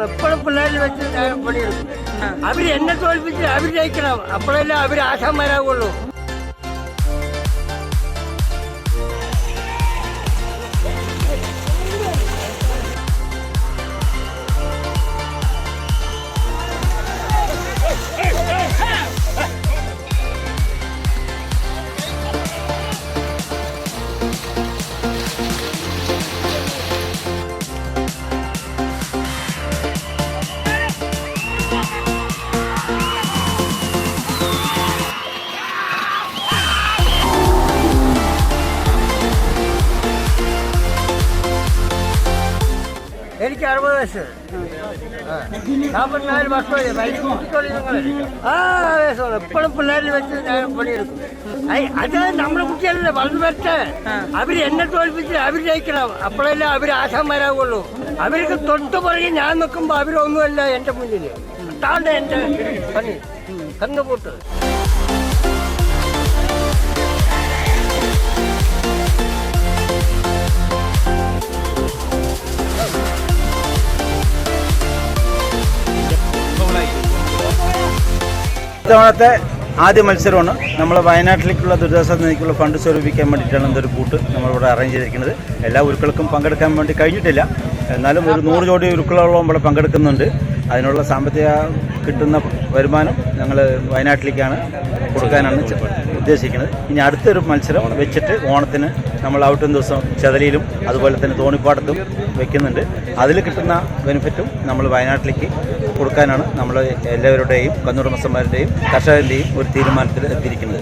എപ്പോഴും പിള്ളേരിൽ വെച്ച് പണിയെടുക്കും. അവര് എന്നെ തോൽപ്പിച്ച് അവര് ജയിക്കണം. അപ്പോഴല്ലേ അവര് ആശാന്മാരാകുള്ളൂ. എനിക്ക് 60 വയസ്സ്. 44 വർഷമായി. എപ്പോഴും പിള്ളേരിൽ വെച്ച് പണിയെടുക്കും. അത് നമ്മുടെ കുട്ടികളല്ലേ വളർന്നു വരട്ടെ. അവര് എന്നെ തോൽപ്പിച്ച് അവര് ജയിക്കണം. അപ്പോഴല്ലേ അവര് ആശാന്മാരാകുള്ളൂ. അവർക്ക് തൊട്ട് പുറകെ ഞാൻ നിൽക്കുമ്പോ അവരൊന്നുമല്ല എന്റെ മുന്നിൽ. അതാണ് എന്റെ പണി. കന്നുകൂട്ട്. ഇത്തവണത്തെ ആദ്യ മത്സരമാണ്. നമ്മൾ വയനാട്ടിലേക്കുള്ള ദുരിതാശ്വാസ നിധിക്കുള്ള ഫണ്ട് സ്വരൂപിക്കാൻ വേണ്ടിയിട്ടാണ് ഇതൊരു കൂട്ട് നമ്മളിവിടെ അറേഞ്ച് ചെയ്തിരിക്കുന്നത്. എല്ലാ ഉരുക്കൾക്കും പങ്കെടുക്കാൻ വേണ്ടി കഴിഞ്ഞിട്ടില്ല. എന്നാലും ഒരു 100 ജോഡി ഉരുക്കളോളം ഇവിടെ പങ്കെടുക്കുന്നുണ്ട്. അതിനുള്ള സാമ്പത്തിക കിട്ടുന്ന വരുമാനം ഞങ്ങൾ വയനാട്ടിലേക്കാണ് കൊടുക്കാനാണ് ഉദ്ദേശിക്കുന്നത്. ഇനി അടുത്തൊരു മത്സരം വെച്ചിട്ട് ഓണത്തിന് നമ്മൾ ഔട്ടും ദിവസം ചെതലിയിലും അതുപോലെ തന്നെ തോണിപ്പാടത്തും വെക്കുന്നുണ്ട്. അതിൽ കിട്ടുന്ന ബെനിഫിറ്റും നമ്മൾ വയനാട്ടിലേക്ക് കൊടുക്കാനാണ് നമ്മൾ എല്ലാവരുടെയും കന്നുടമസ്ഥന്മാരുടെയും കർഷകരുടെയും ഒരു തീരുമാനത്തിൽ എത്തിയിരിക്കുന്നത്.